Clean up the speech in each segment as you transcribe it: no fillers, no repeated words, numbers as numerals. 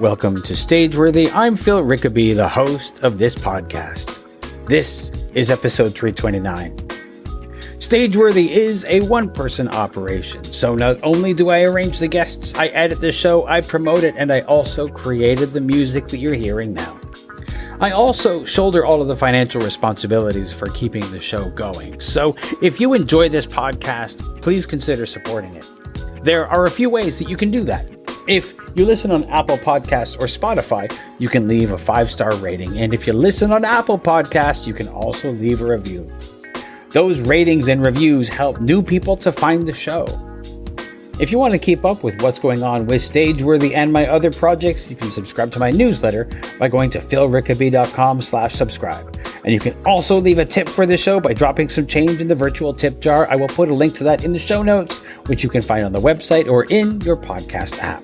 Welcome to Stageworthy. I'm Phil Rickaby, the host of this podcast. This is episode 329. Stageworthy is a one-person operation, so not only do I arrange the guests, I edit the show, I promote it, and I also created the music that you're hearing now. I also shoulder all of the financial responsibilities for keeping the show going. So if you enjoy this podcast, please consider supporting it. There are a few ways that you can do that. If you listen on Apple Podcasts or Spotify, you can leave a 5-star rating. And if you listen on Apple Podcasts, you can also leave a review. Those ratings and reviews help new people to find the show. If you want to keep up with what's going on with Stageworthy and my other projects, you can subscribe to my newsletter by going to philrickaby.com/subscribe. And you can also leave a tip for the show by dropping some change in the virtual tip jar. I will put a link to that in the show notes, which you can find on the website or in your podcast app.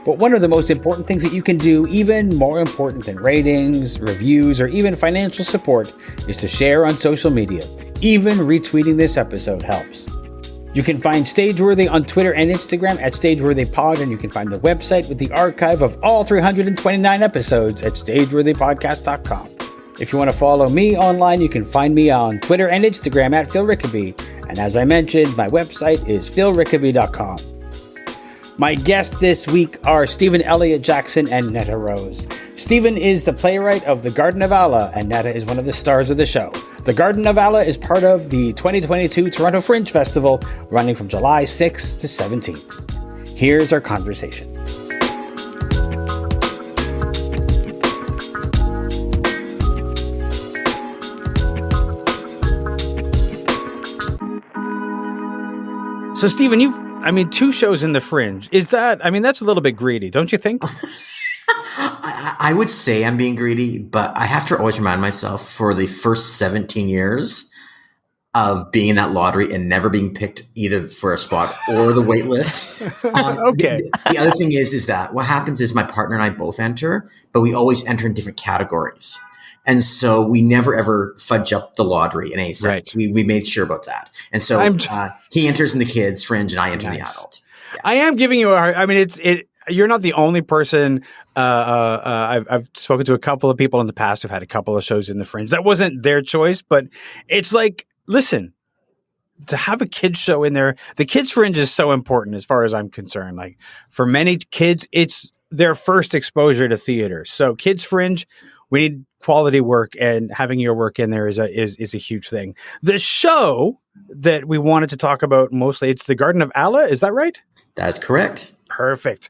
But one of the most important things that you can do, even more important than ratings, reviews, or even financial support, is to share on social media. Even retweeting this episode helps. You can find Stageworthy on Twitter and Instagram at StageworthyPod, and you can find the website with the archive of all 329 episodes at StageworthyPodcast.com. If you want to follow me online, you can find me on Twitter and Instagram at Phil Rickaby, and as I mentioned, my website is philrickaby.com. My guests this week are Stephen Elliott Jackson and Neta Rose. Stephen is the playwright of The Garden of Alla, and Neta is one of the stars of the show. The Garden of Alla is part of the 2022 Toronto Fringe Festival, running from July 6th to 17th. Here's our conversation. So, Stephen, you've 2 shows in the Fringe. Is that, that's a little bit greedy, don't you think? I would say I'm being greedy, but I have to always remind myself for the first 17 years of being in that lottery and never being picked either for a spot or the wait list. Okay. The other thing is that what happens is my partner and I both enter, but we always enter in different categories. And so we never ever fudge up the lottery in any sense. Right. We made sure about that. And so he enters in the kids Fringe and I enter in the adult. Yeah. I am giving you you're not the only person. I've spoken to a couple of people in the past who've had a couple of shows in the Fringe. That wasn't their choice, but it's like, listen, to have a kids show in there, the kids Fringe is so important as far as I'm concerned. Like for many kids, it's their first exposure to theater. So kids Fringe, we need quality work, and having your work in there is a huge thing. The show that we wanted to talk about mostly, it's The Garden of Alla. Is that right? That's correct. Perfect.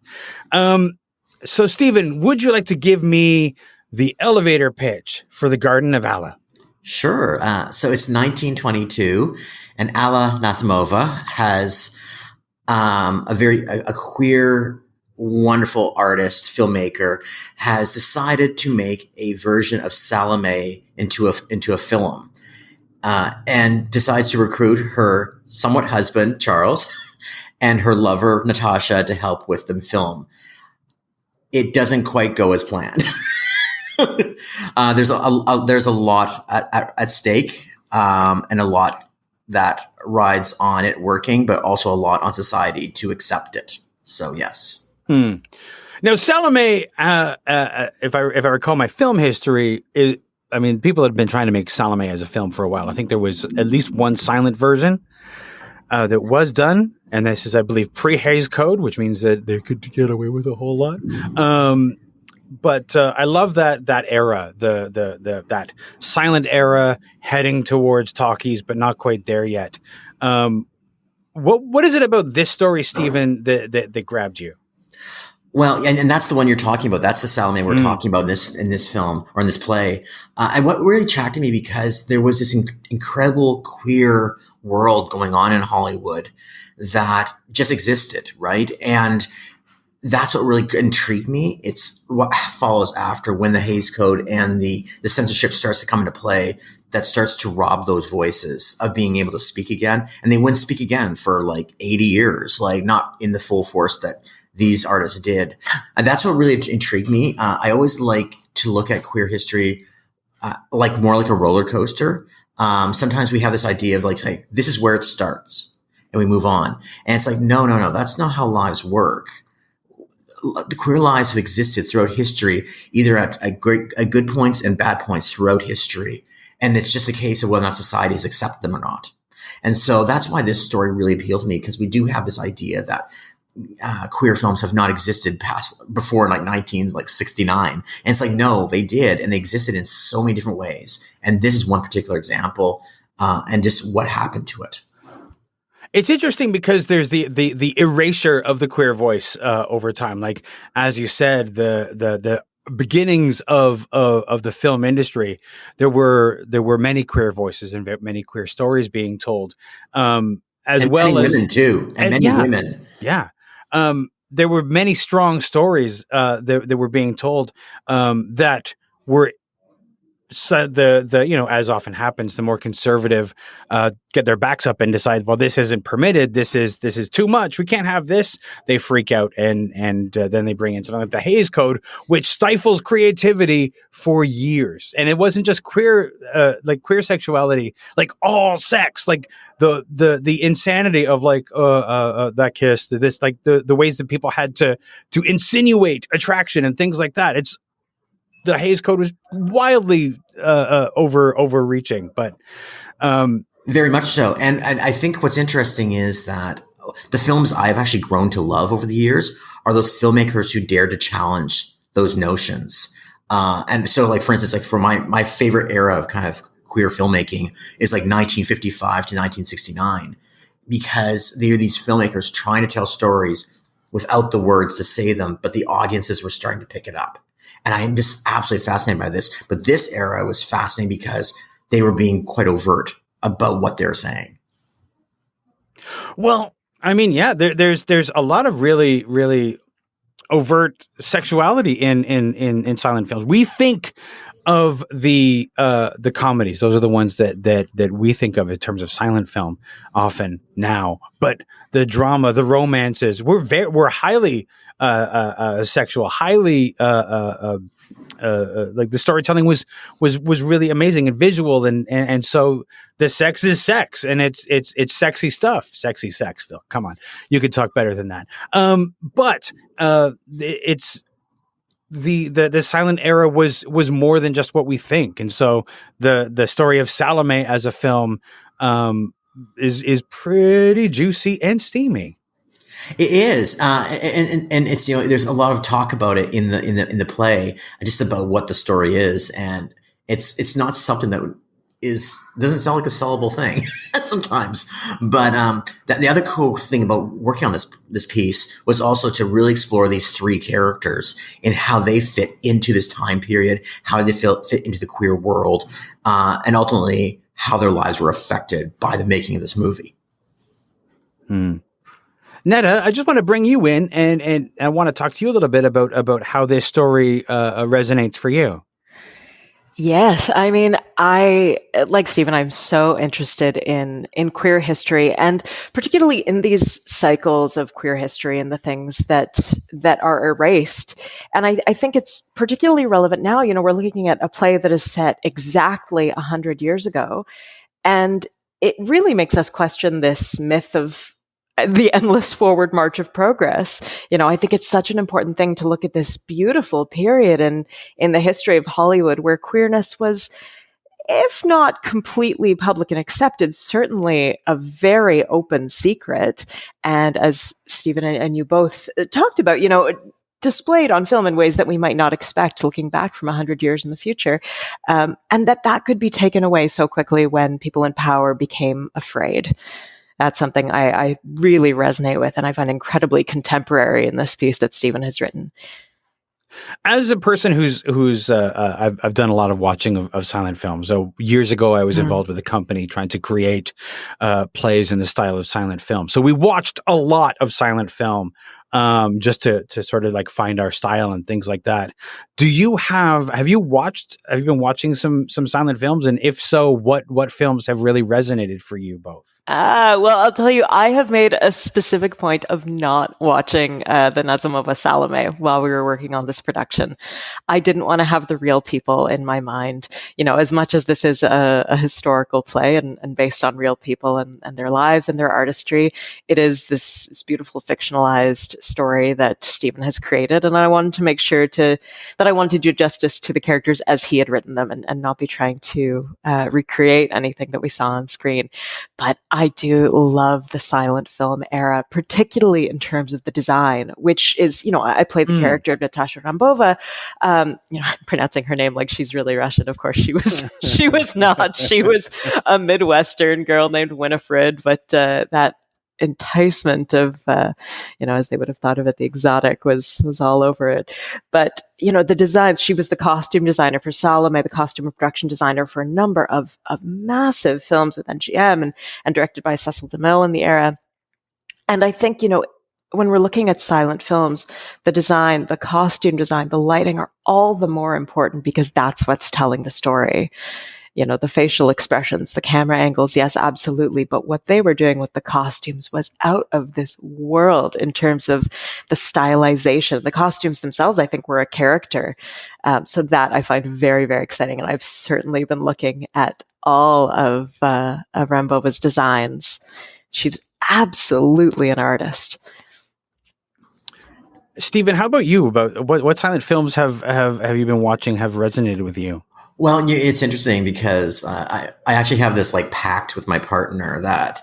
So Stephen, would you like to give me the elevator pitch for The Garden of Alla? Sure. So it's 1922, and Alla Nasimova has a queer, wonderful artist, filmmaker, has decided to make a version of Salome into a film, and decides to recruit her somewhat husband, Charles, and her lover, Natasha, to help with the film. It doesn't quite go as planned. There's a lot at stake, and a lot that rides on it working, but also a lot on society to accept it. So yes. Now, Salome, if I recall my film history, people had been trying to make Salome as a film for a while. I think there was at least one silent version that was done, and this is, I believe, pre-Hays Code, which means that they could get away with a whole lot. But I love that era, the that silent era, heading towards talkies, but not quite there yet. What is it about this story, Stephen, that grabbed you? Well, and that's the one you're talking about. That's the Salome we're talking about in this film or in this play. And what really attracted me, because there was this incredible queer world going on in Hollywood that just existed, right? And that's what really intrigued me. It's what follows after when the Hays Code and the censorship starts to come into play, that starts to rob those voices of being able to speak again. And they wouldn't speak again for like 80 years, like not in the full force that these artists did. And that's what really intrigued me. I always like to look at queer history more like a roller coaster. Sometimes we have this idea of like, this is where it starts and we move on. And it's like, no, that's not how lives work. the queer lives have existed throughout history, either at good points and bad points throughout history. And it's just a case of whether or not society has accepted them or not. And so that's why this story really appealed to me, because we do have this idea that queer films have not existed before like 1969. And it's like, no, they did. And they existed in so many different ways. And this is one particular example, and just what happened to it. It's interesting because there's the erasure of the queer voice over time. Like, as you said, the beginnings of the film industry, there were many queer voices and many queer stories being told, as and well many as women too, and many women. Yeah. There were many strong stories that were being told that were as often happens, the more conservative get their backs up and decide, well, this isn't permitted. This is too much. We can't have this. They freak out and then they bring in something like the Hays Code, which stifles creativity for years. And it wasn't just queer sexuality, like all sex, like the insanity of like that kiss, this, like the ways that people had to insinuate attraction and things like that. The Hays Code was wildly overreaching, but very much so. And I think what's interesting is that the films I've actually grown to love over the years are those filmmakers who dare to challenge those notions. And so, like, for instance, like for my favorite era of kind of queer filmmaking is like 1955 to 1969, because they are these filmmakers trying to tell stories without the words to say them, but the audiences were starting to pick it up. And I am just absolutely fascinated by this. But this era was fascinating because they were being quite overt about what they're saying. Well, I mean, yeah, there's a lot of really, really overt sexuality in silent films. We think of the comedies; those are the ones that we think of in terms of silent film often now. But the drama, the romances, we're highly sexual, highly like the storytelling was really amazing and visual, and so the sex is sex, and it's sexy stuff, sexy sex. Phil, come on, you could talk better than that. But it's the silent era was more than just what we think, and so the story of Salome as a film is pretty juicy and steamy. It is, and it's, you know, there's a lot of talk about it in the play, just about what the story is, and it's not something that doesn't sound like a sellable thing sometimes. But the other cool thing about working on this piece was also to really explore these three characters and how they fit into this time period, how they fit into the queer world, and ultimately how their lives were affected by the making of this movie. Neta, I just want to bring you in and I want to talk to you a little bit about how this story resonates for you. Yes. I mean, like Stephen, I'm so interested in queer history, and particularly in these cycles of queer history and the things that are erased. And I think it's particularly relevant now. You know, we're looking at a play that is set exactly 100 years ago. And it really makes us question this myth of the endless forward march of progress. You know, I think it's such an important thing to look at this beautiful period in the history of Hollywood where queerness was, if not completely public and accepted, certainly a very open secret. And as Stephen and you both talked about, you know, displayed on film in ways that we might not expect looking back from 100 years in the future. And that could be taken away so quickly when people in power became afraid. That's something I really resonate with, and I find incredibly contemporary in this piece that Stephen has written. As a person who's I've done a lot of watching of silent films. So years ago, I was involved with a company trying to create plays in the style of silent film. So we watched a lot of silent film just to sort of like find our style and things like that. Have you been watching some silent films? And if so, what films have really resonated for you both? Well, I'll tell you, I have made a specific point of not watching the Nazimova Salome while we were working on this production. I didn't want to have the real people in my mind. You know, as much as this is a historical play and based on real people and their lives and their artistry, it is this beautiful fictionalized story that Stephen has created. And I wanted to make sure that I wanted to do justice to the characters as he had written them and not be trying to recreate anything that we saw on screen. But I do love the silent film era, particularly in terms of the design, which is, I play the character of Natasha Rambova. I'm pronouncing her name like she's really Russian. Of course, she was not. She was a Midwestern girl named Winifred, but that enticement of, as they would have thought of it, the exotic was all over it. But, the designs, she was the costume designer for Salome, the costume and production designer for a number of massive films with MGM and directed by Cecil DeMille in the era. And I think, when we're looking at silent films, the design, the costume design, the lighting are all the more important because that's what's telling the story. The facial expressions, the camera angles, yes, absolutely. But what they were doing with the costumes was out of this world in terms of the stylization. The costumes themselves, I think, were a character. So that I find very, very exciting. And I've certainly been looking at all of Rambova's designs. She's absolutely an artist. Stephen, how about you? About what silent films have you been watching have resonated with you? Well, it's interesting because I actually have this pact with my partner that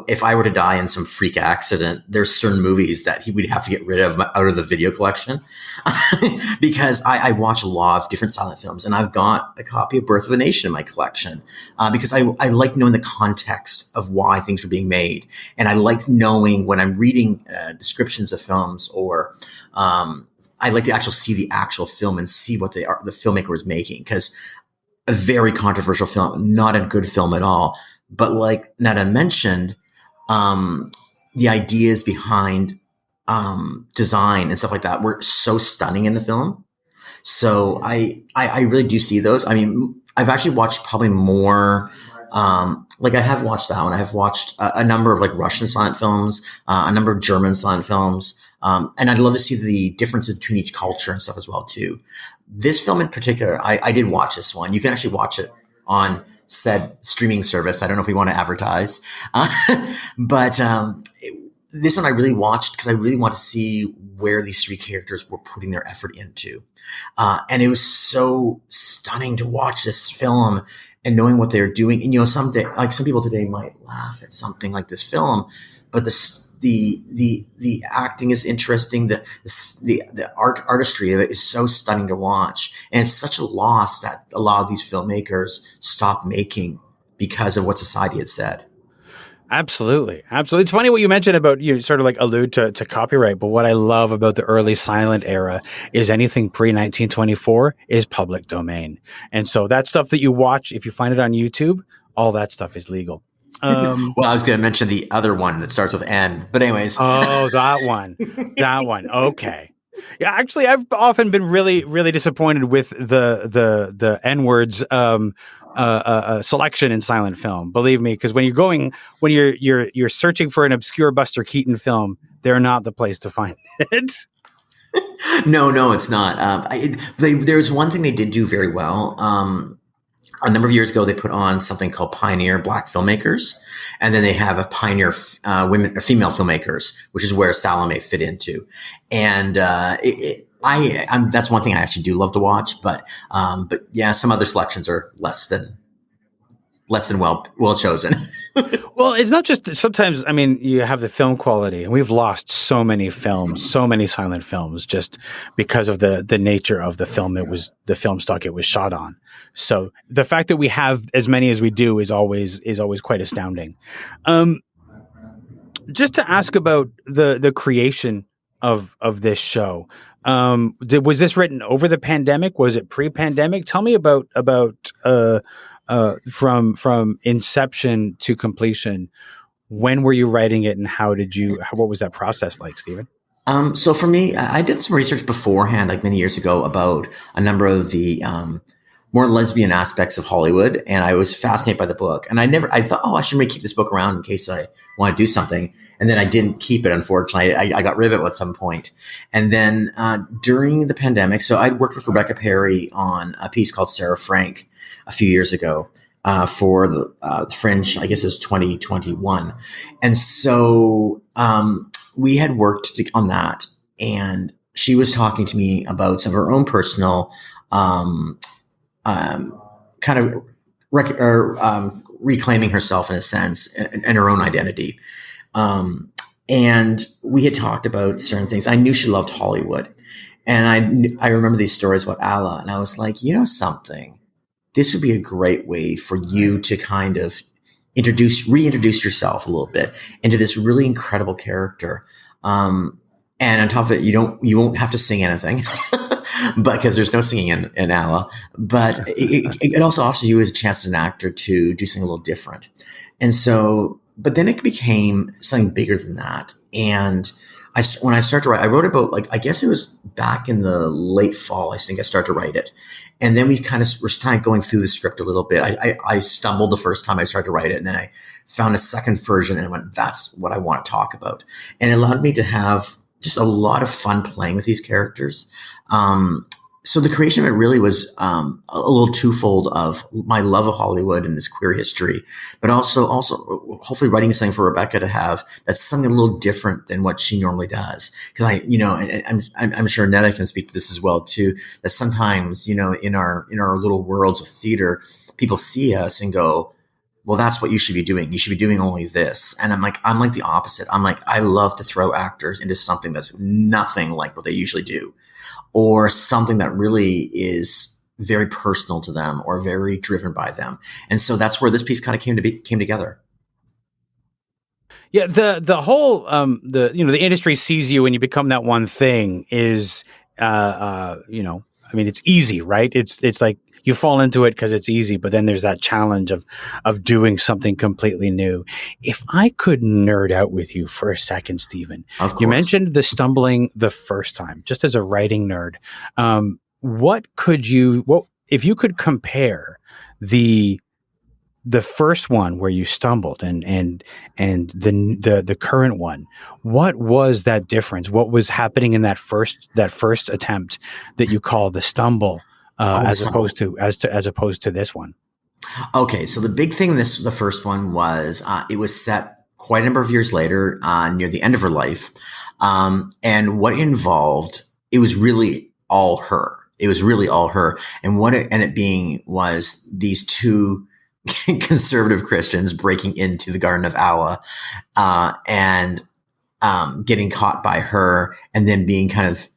if I were to die in some freak accident, there's certain movies that he would have to get rid of out of the video collection because I watch a lot of different silent films, and I've got a copy of Birth of a Nation in my collection because I like knowing the context of why things are being made, and I like knowing when I'm reading descriptions of films or I like to actually see the actual film and see what the filmmaker was making, because a very controversial film, not a good film at all. But like Neta mentioned, the ideas behind design and stuff like that were so stunning in the film. So I really do see those. I mean, I've actually watched probably more. I have watched that one. I have watched a number of Russian silent films, a number of German silent films. And I'd love to see the differences between each culture and stuff as well, too. This film in particular, I did watch this one. You can actually watch it on said streaming service. I don't know if we want to advertise. But this one I really watched because I really want to see where these three characters were putting their effort into. And it was so stunning to watch this film and knowing what they're doing. And, some people today might laugh at something like this film, but the acting is interesting. The artistry of it is so stunning to watch. And it's such a loss that a lot of these filmmakers stopped making because of what society had said. Absolutely. Absolutely. It's funny what you mentioned about, you sort of allude to copyright, but what I love about the early silent era is anything pre-1924 is public domain. And so that stuff that you watch, if you find it on YouTube, all that stuff is legal. Well, I was going to mention the other one that starts with N, but anyways. Oh, that one. Okay. Yeah, actually, I've often been really, really disappointed with the N words selection in silent film. Believe me, because when you're searching for an obscure Buster Keaton film, they're not the place to find it. No, it's not. There's one thing they did do very well. A number of years ago, they put on something called Pioneer Black Filmmakers, and then they have a Pioneer women or female filmmakers, which is where Salome fit into. And that's one thing I actually do love to watch. But yeah, some other selections are less than well chosen. Well, it's not just sometimes. I mean, you have the film quality, and we've lost so many films, so many silent films, just because of the nature of the film. The film stock it was shot on. So the fact that we have as many as we do is always quite astounding. Just to ask about the creation of this show. Was this written over the pandemic? Was it pre-pandemic? Tell me about from inception to completion. When were you writing it, and what was that process like, Stephen? So for me, I did some research beforehand, many years ago, about a number of the more lesbian aspects of Hollywood, and I was fascinated by the book. And I thought, I should maybe keep this book around in case I want to do something. And then I didn't keep it, unfortunately. I got rid of it at some point. And then during the pandemic, so I'd worked with Rebecca Perry on a piece called Sarah Frank a few years ago for the Fringe, I guess it was 2021. And so we had worked on that, and she was talking to me about some of her own personal kind of reclaiming herself in a sense and her own identity. And we had talked about certain things. I knew she loved Hollywood. And I remember these stories about Alla. And I was like, you know something? This would be a great way for you to kind of reintroduce yourself a little bit into this really incredible character. And on top of it, you won't have to sing anything, but because there's no singing in Alla, but it also offers you a chance as an actor to do something a little different. And so, but then it became something bigger than that. And when I started to write, I wrote about, like, I guess it was back in the late fall, I think I started to write it. And then we kind of were starting going through the script a little bit. I stumbled the first time I started to write it, and then I found a second version and I went, that's what I want to talk about. And it allowed me to have just a lot of fun playing with these characters. So the creation of it really was a little twofold of my love of Hollywood and this queer history, but also hopefully writing something for Rebecca to have that's something a little different than what she normally does. Because I'm sure Neta can speak to this as well too. That sometimes, in our little worlds of theater, people see us and go, well, that's what you should be doing. You should be doing only this. And I'm like the opposite. I'm like, I love to throw actors into something that's nothing like what they usually do, or something that really is very personal to them or very driven by them. And so that's where this piece kind of came together. Yeah. The whole, the industry sees you and you become that one thing is, it's easy, right? It's like, you fall into it because it's easy, but then there's that challenge of doing something completely new. If I could nerd out with you for a second, Stephen, you mentioned the stumbling the first time, just as a writing nerd. What if you could compare the first one where you stumbled and the current one, what was that difference? What was happening in that first attempt that you call the stumble? As opposed to this one. Okay, so the big thing the first one was it was set quite a number of years later, near the end of her life, and what it involved, it was really all her. It was really all her, and what it ended up being was these two conservative Christians breaking into the Garden of Alla, and getting caught by her, and then being kind of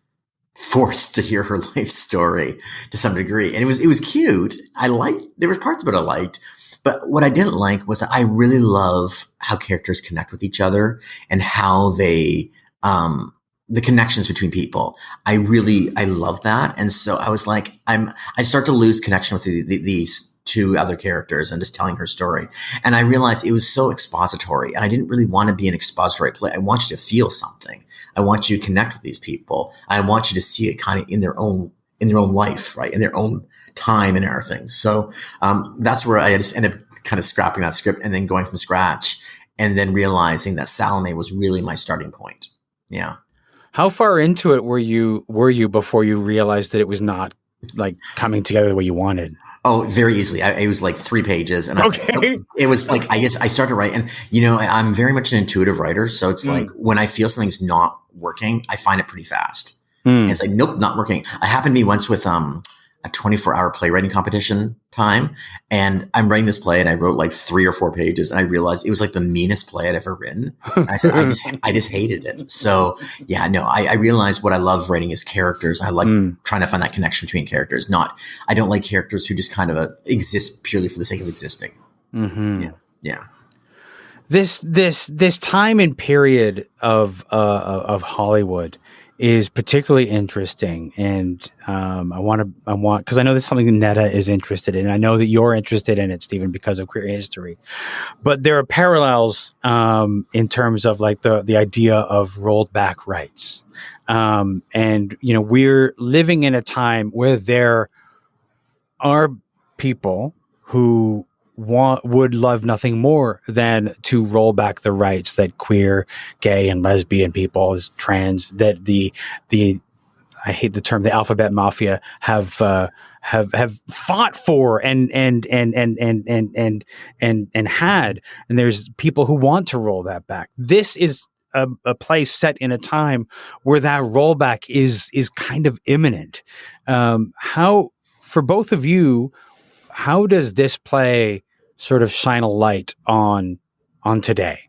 forced to hear her life story to some degree. And it was cute. There were parts of it I liked, but what I didn't like was that I really love how characters connect with each other and how they, the connections between people. I love that. And so I was like, I start to lose connection with these two other characters and just telling her story. And I realized it was so expository, and I didn't really want to be an expository play. I want you to feel something. I want you to connect with these people. I want you to see it kind of in their own life, right? In their own time and everything. So, that's where I just ended up kind of scrapping that script and then going from scratch, and then realizing that Salome was really my starting point. Yeah. How far into it were you before you realized that it was not like coming together the way you wanted? Oh, very easily. It was like 3 pages, and it was like, I guess I started to write, and I'm very much an intuitive writer. So it's like when I feel something's not working, I find it pretty fast. And it's like, nope, not working. It happened to me once with a 24-hour playwriting competition time, and I'm writing this play, and I wrote like 3 or 4 pages, and I realized it was like the meanest play I'd ever written. And I said, I just hated it. So yeah, no, I realized what I love writing is characters. I like trying to find that connection between characters. I don't like characters who just kind of exist purely for the sake of existing. Mm-hmm. Yeah. This time and period of Hollywood is particularly interesting, and I want because I know this is something that Neta is interested in. I know that you're interested in it, Stephen, because of queer history. But there are parallels in terms of like the idea of rolled back rights, and we're living in a time where there are people who would love nothing more than to roll back the rights that queer, gay, and lesbian people, as trans, that the I hate the term, the alphabet mafia have fought for and had, and there's people who want to roll that back. This is a play set in a time where that rollback is kind of imminent. How, for both of you, how does this play sort of shine a light on today?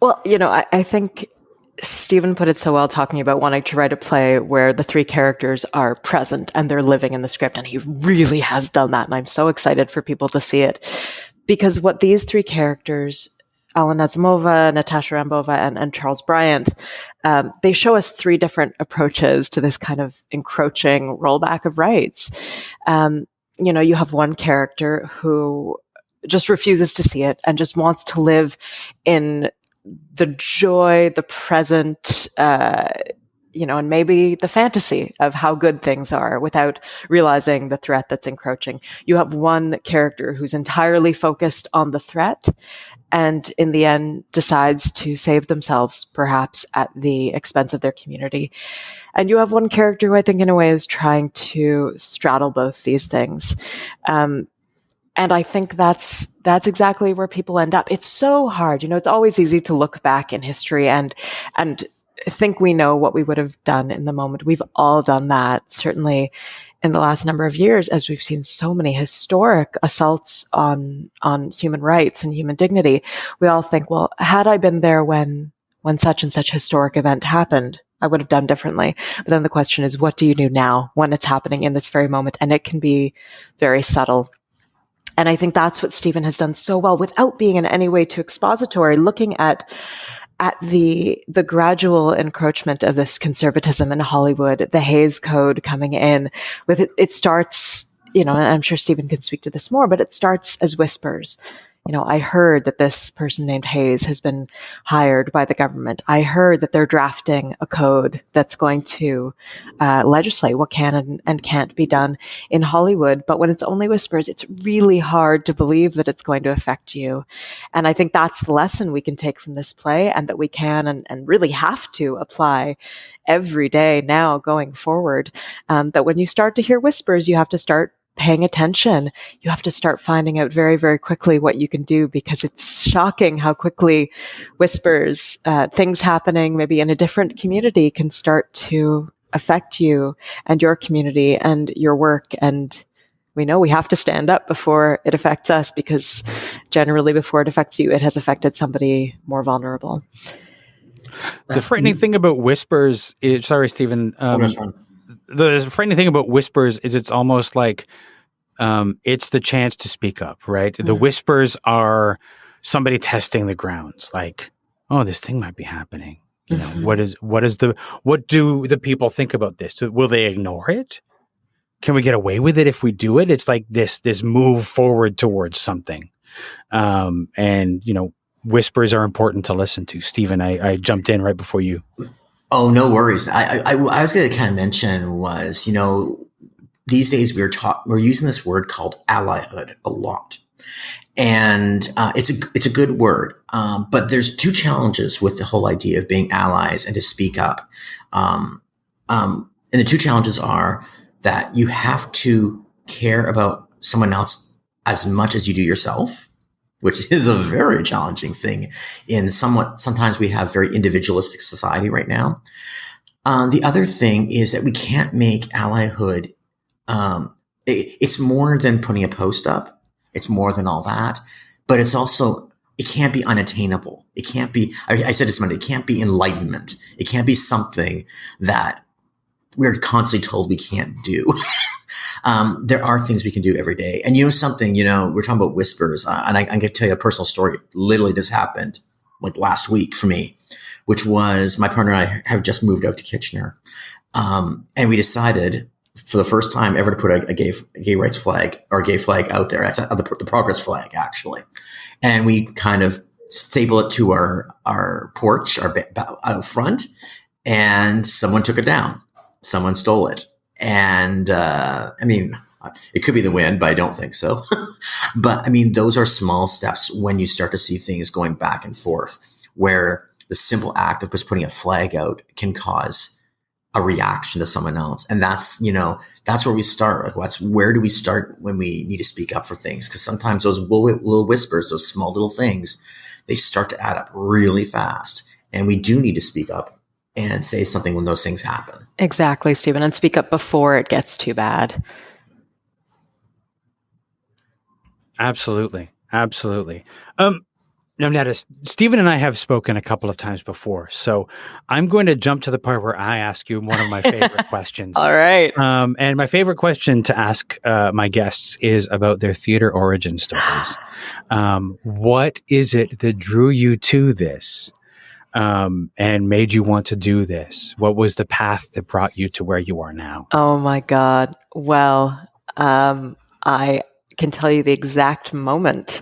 Well, I think Stephen put it so well, talking about wanting to write a play where the three characters are present and they're living in the script. And he really has done that. And I'm so excited for people to see it, because what these three characters, Alla Nazimova, Natasha Rambova, and Charles Bryant, they show us three different approaches to this kind of encroaching rollback of rights. You have one character who just refuses to see it and just wants to live in the joy, the present, and maybe the fantasy of how good things are without realizing the threat that's encroaching. You have one character who's entirely focused on the threat and in the end decides to save themselves, perhaps at the expense of their community. And you have one character who I think in a way is trying to straddle both these things. And I think that's exactly where people end up. It's so hard. It's always easy to look back in history and think we know what we would have done in the moment. We've all done that, certainly in the last number of years, as we've seen so many historic assaults on human rights and human dignity. We all think, well, had I been there when such and such historic event happened, I would have done differently. But then the question is, what do you do now when it's happening in this very moment? And it can be very subtle. And I think that's what Stephen has done so well, without being in any way too expository, looking at the gradual encroachment of this conservatism in Hollywood, the Hays Code coming in with it. It starts, and I'm sure Stephen can speak to this more, but it starts as whispers. I heard that this person named Hays has been hired by the government. I heard that they're drafting a code that's going to legislate what can and can't be done in Hollywood. But when it's only whispers, it's really hard to believe that it's going to affect you. And I think that's the lesson we can take from this play, and that we can and really have to apply every day now going forward. That when you start to hear whispers, you have to start paying attention. You have to start finding out very, very quickly what you can do, because it's shocking how quickly whispers, things happening maybe in a different community, can start to affect you and your community and your work. And we know we have to stand up before it affects us, because generally before it affects you, it has affected somebody more vulnerable. The frightening thing about whispers is, sorry, Stephen, the frightening thing about whispers is it's almost like it's the chance to speak up, right? The whispers are somebody testing the grounds, like, oh, this thing might be happening. What do the people think about this? Will they ignore it? Can we get away with it if we do it? It's like this move forward towards something. And whispers are important to listen to. Stephen, I jumped in right before you. Oh, no worries. I was going to kind of mention was, these days we're using this word called allyhood a lot. And it's a good word. But there's two challenges with the whole idea of being allies and to speak up. And the two challenges are that you have to care about someone else as much as you do yourself, which is a very challenging thing sometimes we have very individualistic society right now. The other thing is that we can't make allyhood, it's more than putting a post up. It's more than all that, but it's also, it can't be unattainable. It can't be, I said this Monday, it can't be enlightenment. It can't be something that we're constantly told we can't do. There are things we can do every day. And something, we're talking about whispers, and I'm going to tell you a personal story. Literally this happened like last week for me, which was my partner and I have just moved out to Kitchener. And we decided for the first time ever to put a gay rights flag or a gay flag out there. That's the progress flag, actually. And we kind of staple it to our porch, out front, and someone took it down. Someone stole it. And, it could be the wind, but I don't think so. But those are small steps when you start to see things going back and forth, where the simple act of just putting a flag out can cause a reaction to someone else. And that's where we start. Like, where do we start when we need to speak up for things? Because sometimes those little whispers, those small little things, they start to add up really fast. And we do need to speak up and say something when those things happen. Exactly, Stephen, and speak up before it gets too bad. Absolutely. Absolutely. Now, Neta, Stephen and I have spoken a couple of times before, so I'm going to jump to the part where I ask you one of my favorite questions. All right. And my favorite question to ask my guests is about their theater origin stories. What is it that drew you to this and made you want to do this? What was the path that brought you to where you are now? Oh, my God. Well, I can tell you the exact moment.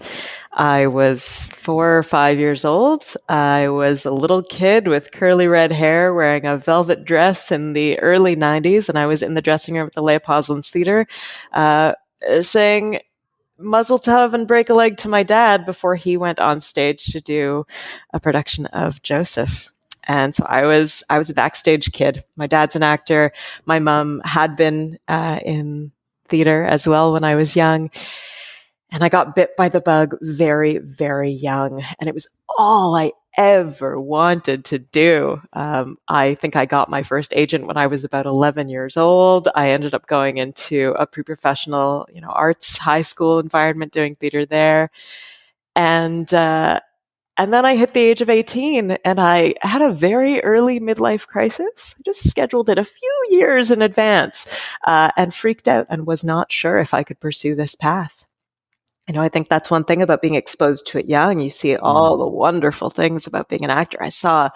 I was 4 or 5 years old. I was a little kid with curly red hair wearing a velvet dress in the early 90s, and I was in the dressing room at the Leopold's Theatre saying Muzzle Tov and Break a Leg to my dad before he went on stage to do a production of Joseph. And so I was a backstage kid. My dad's an actor. My mom had been in theater as well when I was young. And I got bit by the bug very, very young. And it was all I ever wanted to do. I think I got my first agent when I was about 11 years old. I ended up going into a pre-professional, arts high school environment, doing theater there. And then I hit the age of 18 and I had a very early midlife crisis. I just scheduled it a few years in advance and freaked out and was not sure if I could pursue this path. I think that's one thing about being exposed to it young. You see all the wonderful things about being an actor. I saw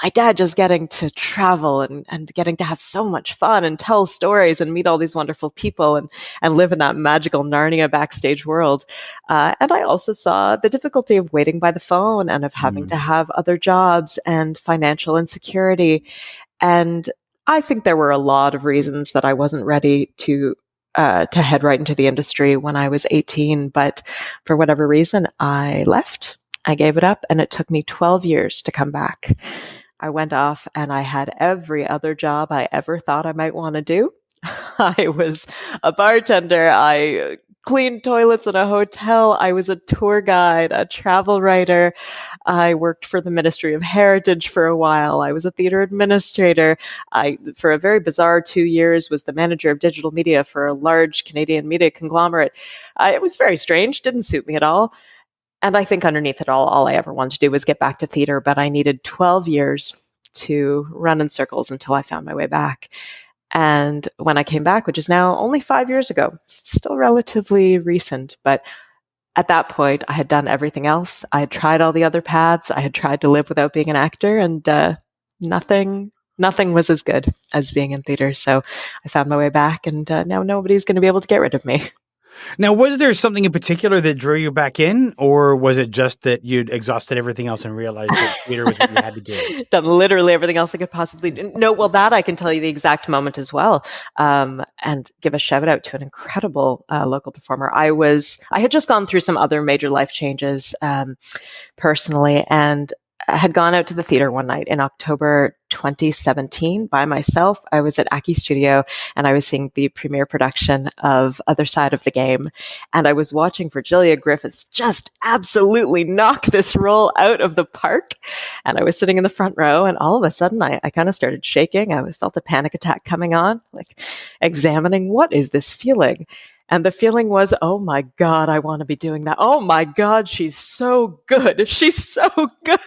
my dad just getting to travel and getting to have so much fun and tell stories and meet all these wonderful people and live in that magical Narnia backstage world. And I also saw the difficulty of waiting by the phone and of having to have other jobs and financial insecurity. And I think there were a lot of reasons that I wasn't ready to head right into the industry when I was 18. But for whatever reason, I left. I gave it up, and it took me 12 years to come back. I went off and I had every other job I ever thought I might want to do. I was a bartender. I cleaned toilets in a hotel. I was a tour guide, a travel writer. I worked for the Ministry of Heritage for a while. I was a theater administrator. I, for a very bizarre 2 years, was the manager of digital media for a large Canadian media conglomerate. It was very strange, didn't suit me at all. And I think underneath it all I ever wanted to do was get back to theater, but I needed 12 years to run in circles until I found my way back. And when I came back, which is now only 5 years ago, still relatively recent, but at that point, I had done everything else. I had tried all the other paths. I had tried to live without being an actor, and nothing was as good as being in theater. So I found my way back, and now nobody's going to be able to get rid of me. Now, was there something in particular that drew you back in, or was it just that you'd exhausted everything else and realized that theater was what you had to do? Done literally everything else I could possibly do. No, well, that I can tell you the exact moment as well, and give a shout out to an incredible local performer. I had just gone through some other major life changes personally, and I had gone out to the theater one night in October 2017 by myself. I was at Aki Studio and I was seeing the premiere production of Other Side of the Game. And I was watching Virgilia Griffiths just absolutely knock this role out of the park. And I was sitting in the front row, and all of a sudden I kind of started shaking. I felt a panic attack coming on, like examining, what is this feeling? And the feeling was, oh my God, I want to be doing that. Oh my God, she's so good. She's so good.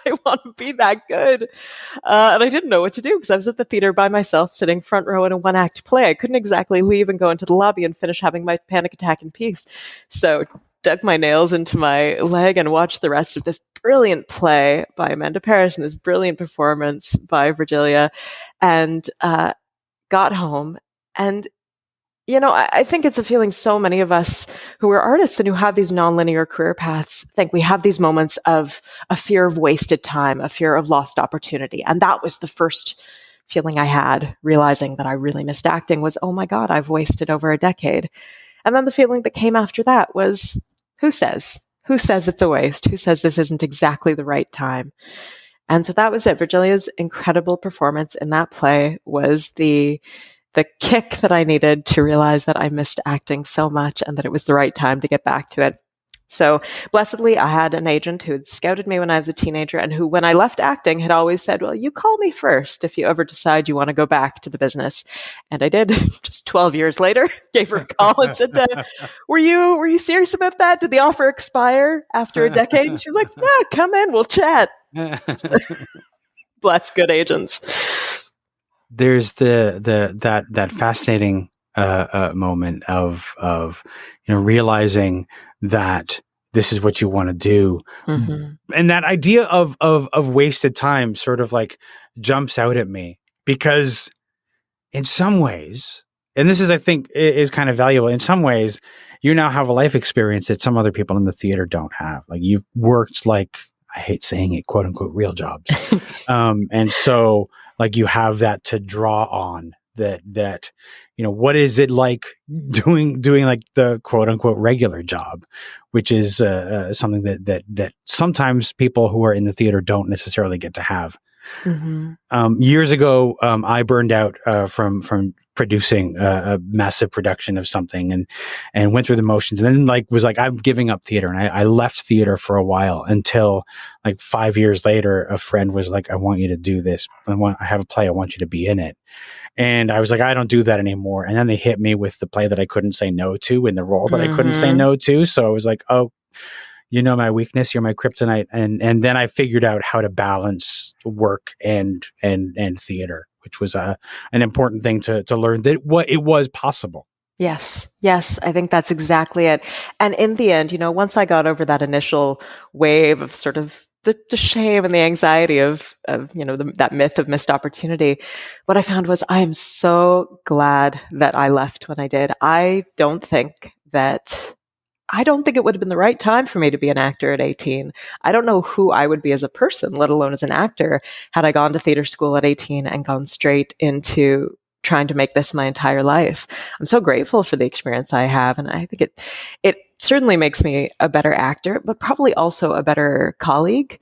I want to be that good. And I didn't know what to do because I was at the theater by myself, sitting front row in a one-act play. I couldn't exactly leave and go into the lobby and finish having my panic attack in peace. So dug my nails into my leg and watched the rest of this brilliant play by Amanda Paris and this brilliant performance by Virgilia, and got home. And I think it's a feeling so many of us who are artists and who have these nonlinear career paths think we have these moments of a fear of wasted time, a fear of lost opportunity. And that was the first feeling I had, realizing that I really missed acting, was, oh my God, I've wasted over a decade. And then the feeling that came after that was, who says? Who says it's a waste? Who says this isn't exactly the right time? And so that was it. Virgilia's incredible performance in that play was the kick that I needed to realize that I missed acting so much and that it was the right time to get back to it. So blessedly, I had an agent who had scouted me when I was a teenager and who, when I left acting, had always said, well, you call me first if you ever decide you want to go back to the business. And I did. Just 12 years later, gave her a call and said, were you serious about that? Did the offer expire after a decade? And she was like, no, come in, we'll chat. Bless good agents. There's that fascinating moment of realizing that this is what you want to do, and that idea of wasted time sort of like jumps out at me, because in some ways, and this is, I think, is kind of valuable. In some ways, you now have a life experience that some other people in the theater don't have. Like, you've worked, like, I hate saying it, quote unquote, real jobs, and so like you have that to draw on. That what is it like doing like the quote unquote regular job, which is something that sometimes people who are in the theater don't necessarily get to have. Years ago, I burned out from producing a massive production of something, and went through the motions, and then was like, I'm giving up theater, and I left theater for a while until like 5 years later, a friend was like, I want you to do this. I have a play. I want you to be in it. And I was like, I don't do that anymore. And then they hit me with the play that I couldn't say no to, and the role that I couldn't say no to. So I was like, oh, my weakness, you're my kryptonite. And then I figured out how to balance work and theater, which was an important thing to learn, that it was possible. Yes. I think that's exactly it. And in the end, once I got over that initial wave of sort of the shame and the anxiety of that myth of missed opportunity, what I found was, I am so glad that I left when I did. I don't think it would have been the right time for me to be an actor at 18. I don't know who I would be as a person, let alone as an actor, had I gone to theater school at 18 and gone straight into trying to make this my entire life. I'm so grateful for the experience I have, and I think it certainly makes me a better actor, but probably also a better colleague.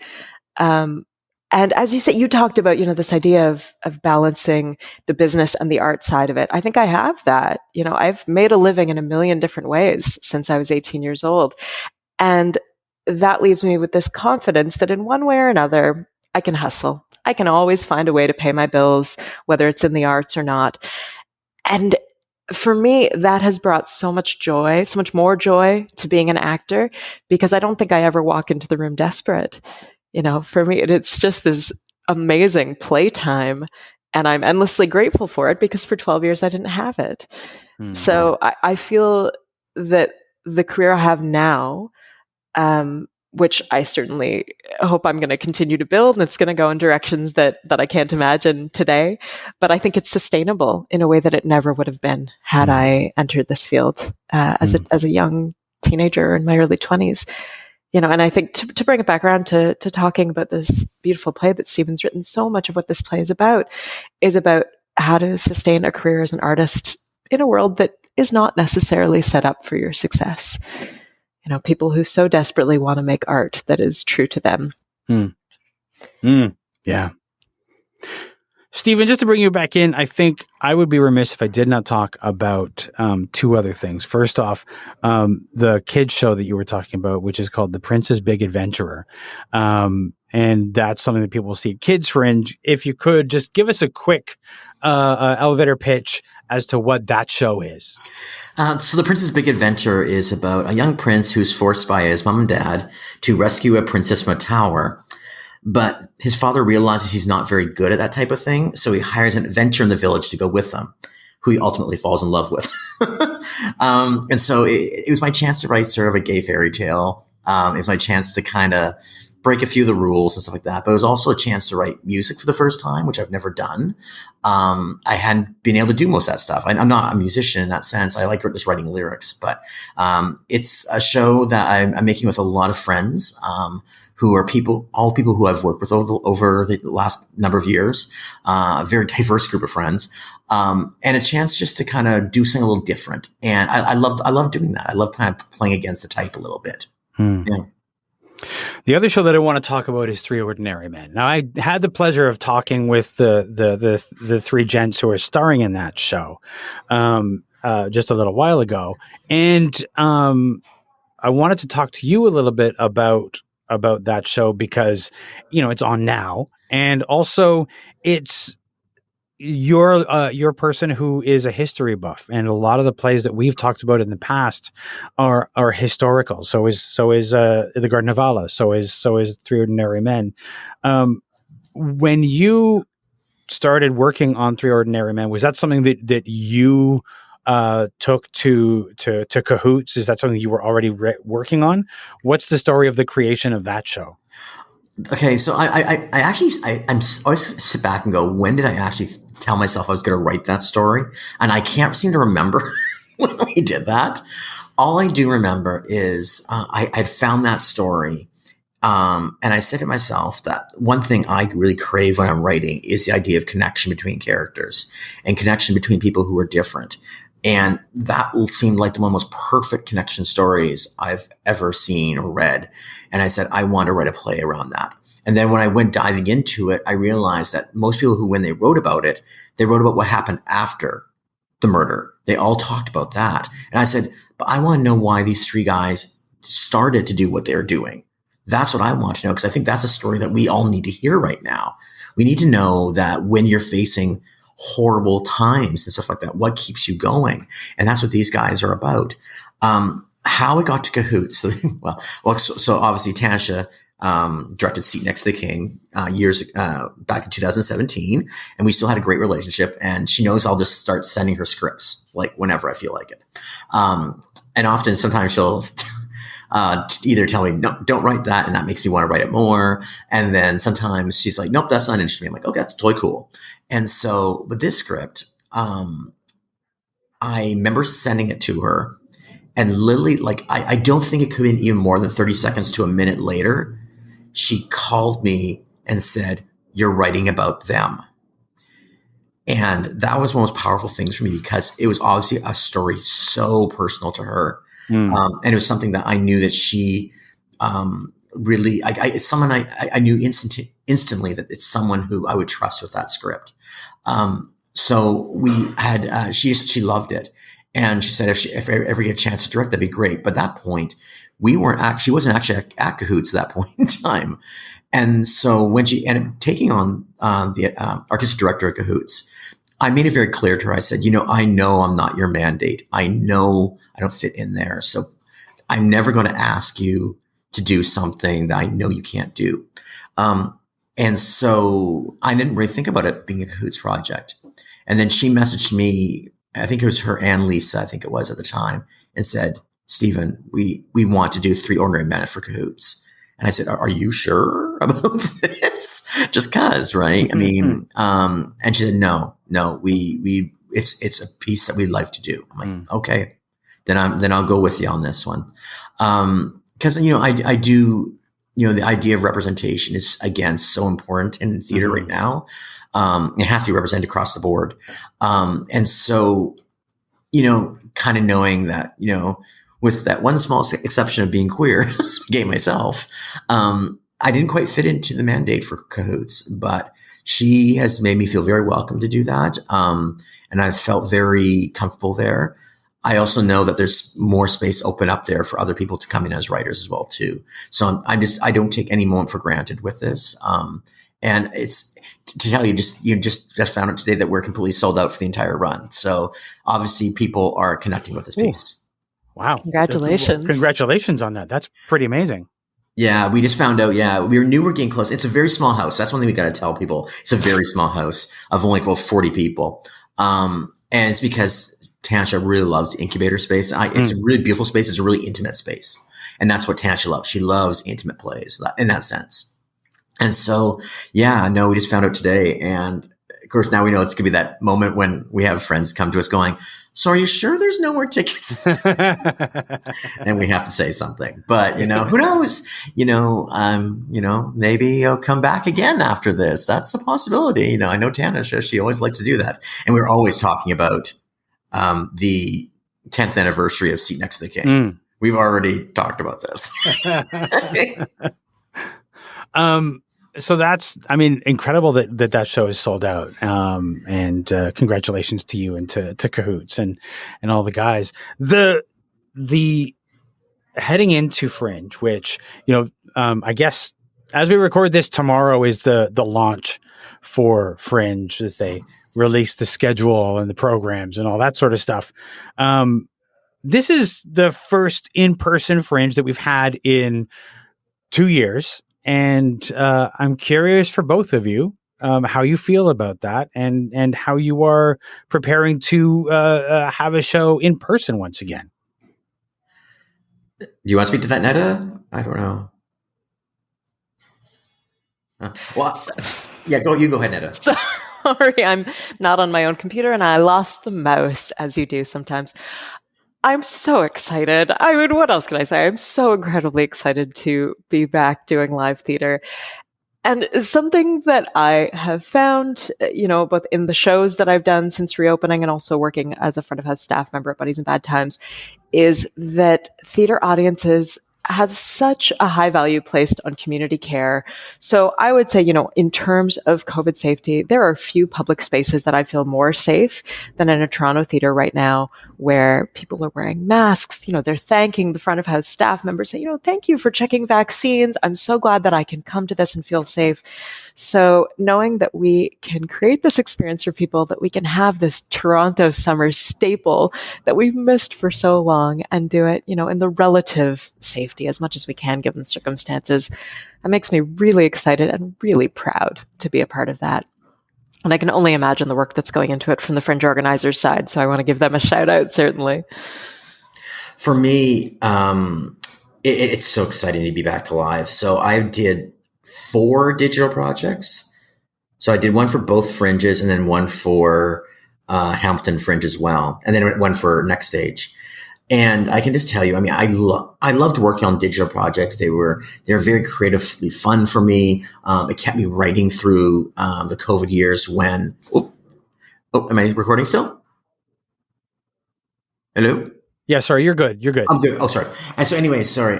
And as you said, you talked about, this idea of balancing the business and the art side of it. I think I have that. I've made a living in a million different ways since I was 18 years old. And that leaves me with this confidence that in one way or another, I can hustle. I can always find a way to pay my bills, whether it's in the arts or not. And for me, that has brought so much joy, so much more joy to being an actor, because I don't think I ever walk into the room desperate. For me, it's just this amazing playtime, and I'm endlessly grateful for it, because for 12 years I didn't have it. So I feel that the career I have now, which I certainly hope I'm going to continue to build, and it's going to go in directions that I can't imagine today, but I think it's sustainable in a way that it never would have been had I entered this field as a young teenager in my early 20s. And I think to bring it back around to talking about this beautiful play that Stephen's written, so much of what this play is about how to sustain a career as an artist in a world that is not necessarily set up for your success. People who so desperately want to make art that is true to them. Yeah. Stephen, just to bring you back in, I think I would be remiss if I did not talk about two other things. First off, the kids show that you were talking about, which is called The Prince's Big Adventurer. And that's something that people see at Kids Fringe. If you could just give us a quick elevator pitch as to what that show is. So The Prince's Big Adventure is about a young prince who's forced by his mom and dad to rescue a princess from a tower. But his father realizes he's not very good at that type of thing, so he hires an adventurer in the village to go with them, who he ultimately falls in love with. And so it was my chance to write sort of a gay fairy tale. It was my chance to kind of break a few of the rules and stuff like that. But it was also a chance to write music for the first time, which I've never done. I hadn't been able to do most of that stuff. I'm not a musician in that sense. I like just writing lyrics, but it's a show that I'm making with a lot of friends who are all people who I've worked with over the last number of years, a very diverse group of friends, and a chance just to kind of do something a little different. And I love doing that. I love kind of playing against the type a little bit. Yeah. The other show that I want to talk about is Three Ordinary Men. Now, I had the pleasure of talking with the three gents who are starring in that show just a little while ago, and I wanted to talk to you a little bit about that show because, it's on now. And also you're a person who is a history buff, and a lot of the plays that we've talked about in the past are historical. So is The Garden of Alla. So is Three Ordinary Men. When you started working on Three Ordinary Men, was that something that you took to Cahoots? Is that something you were already working on? What's the story of the creation of that show? Okay, so I actually always sit back and go, when did I actually tell myself I was going to write that story? And I can't seem to remember when we did that. All I do remember is I'd found that story, and I said to myself that one thing I really crave when I'm writing is the idea of connection between characters and connection between people who are different. And that seemed like one of the most perfect connection stories I've ever seen or read. And I said, I want to write a play around that. And then when I went diving into it, I realized that most people who, when they wrote about it, they wrote about what happened after the murder. They all talked about that. And I said, but I want to know why these three guys started to do what they're doing. That's what I want to know, because I think that's a story that we all need to hear right now. We need to know that when you're facing horrible times and stuff like that, what keeps you going? And that's what these guys are about. How it got to Cahoots. So obviously Tanisha directed Seat Next to the King years back in 2017, and we still had a great relationship. And she knows I'll just start sending her scripts like whenever I feel like it. And often, sometimes she'll either tell me, no, don't write that, and that makes me want to write it more. And then sometimes she's like, nope, that's not interesting. I'm like, okay, that's totally cool. And so, but this script, I remember sending it to her, and literally, like, I don't think it could have been even more than 30 seconds to a minute later, she called me and said, you're writing about them. And that was one of the most powerful things for me, because it was obviously a story so personal to her. And it was something that I knew that she really, it's someone I knew instantly that it's someone who I would trust with that script. So we had, she loved it. And she said, if I ever get a chance to direct, that'd be great. But at that point, she wasn't actually at Cahoots at that point in time. And so when she ended up taking on the artistic director at Cahoots, I made it very clear to her. I said, I know I'm not your mandate. I know I don't fit in there. So I'm never going to ask you to do something that I know you can't do. And so I didn't really think about it being a Cahoots project. And then she messaged me, I think it was her and Lisa, I think it was at the time, and said, Stephen, we want to do Three Ordinary Men for Cahoots. And I said, are you sure about this? Just cause, right? I mean, and she said, no, it's a piece that we'd like to do. I'm like, okay, then I'll go with you on this one. Cause I do, the idea of representation is, again, so important in theater right now. It has to be represented across the board. And so, kind of knowing that, with that one small exception of being queer, gay myself, I didn't quite fit into the mandate for Cahoots, but she has made me feel very welcome to do that. And I felt very comfortable there. I also know that there's more space open up there for other people to come in as writers as well too. So I don't take any moment for granted with this. And it's to tell you, just found out today that we're completely sold out for the entire run. So obviously people are connecting with this piece. Wow. Congratulations. Congratulations on that. That's pretty amazing. Yeah, we just found out. Yeah, we knew we're getting close. It's a very small house. That's one thing we got to tell people. It's a very small house of only 40 people. And it's because Tanisha really loves the incubator space. It's a really beautiful space. It's a really intimate space. And that's what Tanisha loves. She loves intimate plays in that sense. And so, yeah, no, we just found out today. And of course, now we know it's going to be that moment when we have friends come to us going, so are you sure there's no more tickets? And we have to say something. But, who knows? Maybe you'll come back again after this. That's a possibility. I know Tanisha, she always likes to do that. And we're always talking about the 10th anniversary of Seat Next to the King. We've already talked about this. So that's, incredible that show is sold out. And congratulations to you and to Cahoots and all the guys. heading into Fringe, which, I guess as we record this, tomorrow is the launch for Fringe as they release the schedule and the programs and all that sort of stuff. This is the first in-person Fringe that we've had in 2 years. And I'm curious for both of you how you feel about that and how you are preparing to have a show in person once again. Do you want to speak to that, Neta? I don't know. Yeah, you go ahead, Neta. Sorry, I'm not on my own computer and I lost the mouse, as you do sometimes. I'm so excited. I mean, what else can I say? I'm so incredibly excited to be back doing live theater. And something that I have found, both in the shows that I've done since reopening and also working as a front of house staff member at Buddies in Bad Times, is that theater audiences have such a high value placed on community care. So I would say, in terms of COVID safety, there are a few public spaces that I feel more safe than in a Toronto theater right now, where people are wearing masks. They're thanking the front of house staff members, saying, thank you for checking vaccines. I'm so glad that I can come to this and feel safe. So knowing that we can create this experience for people, that we can have this Toronto summer staple that we've missed for so long and do it, in the relative safety as much as we can given the circumstances, that makes me really excited and really proud to be a part of that. And I can only imagine the work that's going into it from the Fringe organizers' side. So I want to give them a shout out, certainly. For me, it's so exciting to be back to live. So I did 4 digital projects. So I did one for both Fringes and then one for Hamilton Fringe as well. And then one for Next Stage. And I can just tell you, I mean, I loved working on digital projects. They're very creatively fun for me. It kept me writing through the COVID years when, am I recording still? Hello? Yeah, sorry, you're good. You're good. I'm good. Oh, sorry. And so anyway, sorry.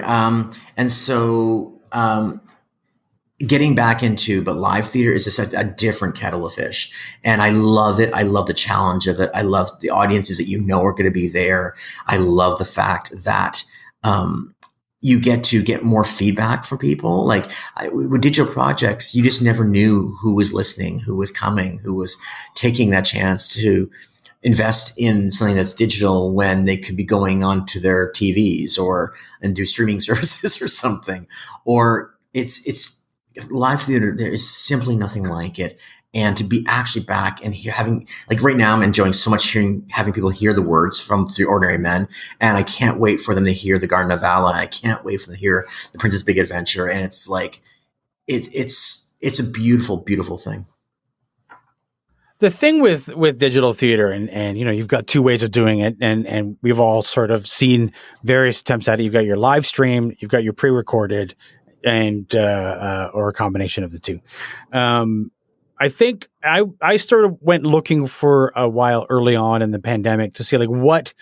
Getting back into, but live theater is just a different kettle of fish. And I love it. I love the challenge of it. I love the audiences that are going to be there. I love the fact that you get to get more feedback from people. Like with digital projects, you just never knew who was listening, who was coming, who was taking that chance to invest in something that's digital when they could be going on to their TVs and do streaming services or something. Or it's live theater. There is simply nothing like it. And to be actually back and having, like right now, I'm enjoying so much having people hear the words from The Ordinary Men. And I can't wait for them to hear The Garden of Alla. And I can't wait for them to hear The Prince's Big Adventure. And it's like, it's a beautiful, beautiful thing. The thing with digital theater and you've got 2 ways of doing it and we've all sort of seen various attempts at it. You've got your live stream, you've got your pre-recorded and or a combination of the two. I think I sort of went looking for a while early on in the pandemic to see like what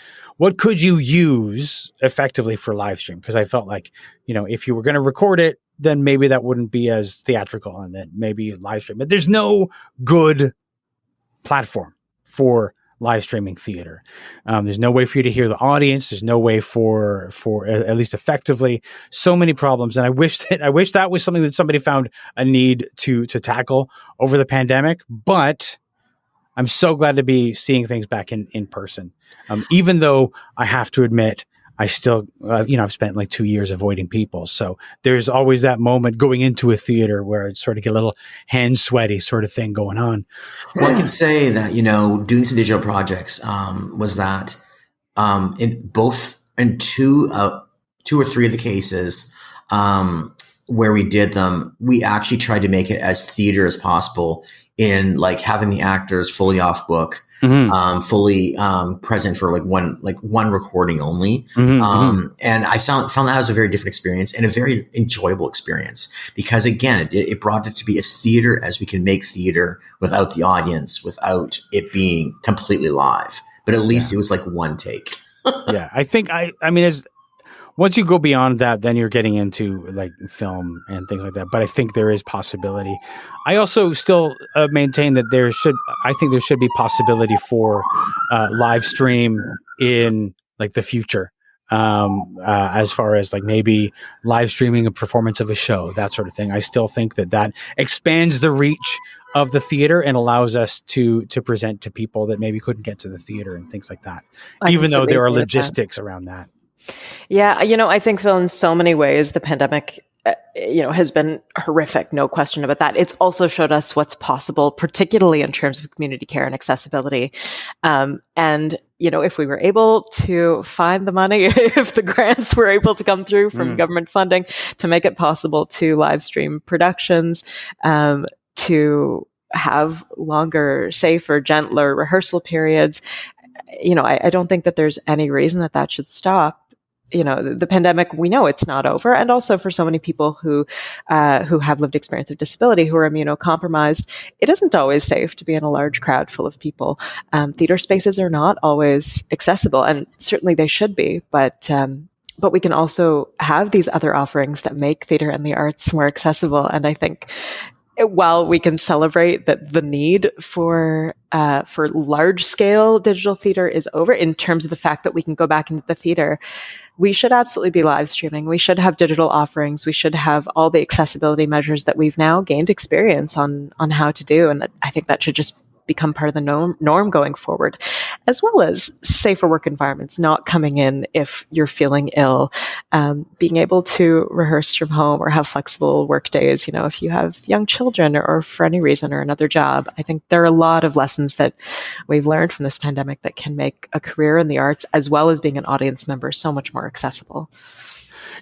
could you use effectively for live stream, because I felt like, if you were going to record it, then maybe that wouldn't be as theatrical and then maybe live stream. But there's no good platform for live streaming theater. There's no way for you to hear the audience. There's no way for at least effectively. So many problems, and I wish that was something that somebody found a need to tackle over the pandemic. But I'm so glad to be seeing things back in person. Even though I have to admit, I still, I've spent like 2 years avoiding people. So there's always that moment going into a theater where it sort of get a little hand sweaty sort of thing going on. Well, I can say that, doing some digital projects was that in 2 or 3 of the cases where we did them, we actually tried to make it as theater as possible in like having the actors fully off book. Mm-hmm. Fully present for one recording only. Mm-hmm. And I found that was a very different experience and a very enjoyable experience because again, it brought it to be as theater as we can make theater without the audience, without it being completely live. But at least it was like one take. Yeah, I think I mean, once you go beyond that, then you're getting into like film and things like that. But I think there is possibility. I also still maintain that there should be possibility for live stream in like the future. as far as like maybe live streaming a performance of a show, that sort of thing. I still think that expands the reach of the theater and allows us to present to people that maybe couldn't get to the theater and things like that, even though there are logistics around that. Yeah, I think, Phil, in so many ways, the pandemic has been horrific, no question about that. It's also showed us what's possible, particularly in terms of community care and accessibility. And if we were able to find the money, if the grants were able to come through from government funding to make it possible to live stream productions, to have longer, safer, gentler rehearsal periods, I don't think that there's any reason that should stop. The pandemic, we know it's not over. And also for so many people who have lived experience of disability, who are immunocompromised, it isn't always safe to be in a large crowd full of people. Theater spaces are not always accessible, and certainly they should be. But we can also have these other offerings that make theater and the arts more accessible. And I think while we can celebrate that the need for large scale digital theater is over in terms of the fact that we can go back into the theater, we should absolutely be live streaming. We should have digital offerings. We should have all the accessibility measures that we've now gained experience on how to do. And I think that should just become part of the norm going forward, as well as safer work environments, not coming in if you're feeling ill, being able to rehearse from home or have flexible work days, if you have young children or for any reason or another job. I think there are a lot of lessons that we've learned from this pandemic that can make a career in the arts, as well as being an audience member, so much more accessible.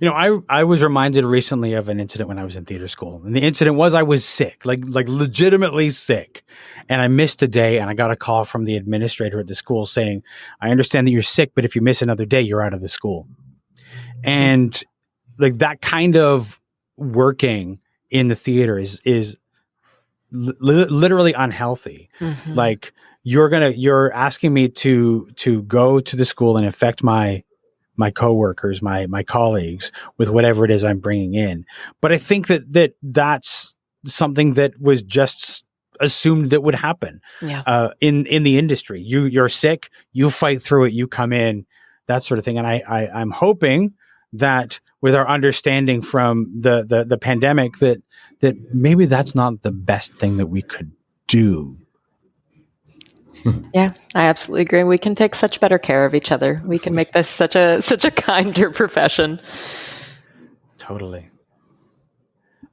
I was reminded recently of an incident when I was in theater school. And the incident was I was sick, like legitimately sick. And I missed a day, and I got a call from the administrator at the school saying, I understand that you're sick, but if you miss another day, you're out of the school. And like that kind of working in the theater is literally unhealthy. Mm-hmm. Like you're asking me to go to the school and affect my coworkers, my colleagues with whatever it is I'm bringing in. But I think that's something that was just assumed that would happen in the industry. You're sick, you fight through it, you come in, that sort of thing. And I'm hoping that with our understanding from the pandemic that maybe that's not the best thing that we could do. Yeah, I absolutely agree. We can take such better care of each other. We can make this such a kinder profession. Totally.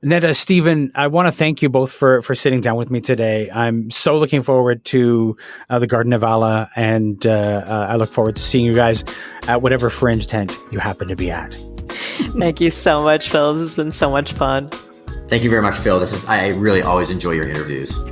Neta, Stephen, I want to thank you both for sitting down with me today. I'm so looking forward to the Garden of Alla, and I look forward to seeing you guys at whatever fringe tent you happen to be at. Thank you so much, Phil. This has been so much fun. Thank you very much, Phil. I really always enjoy your interviews.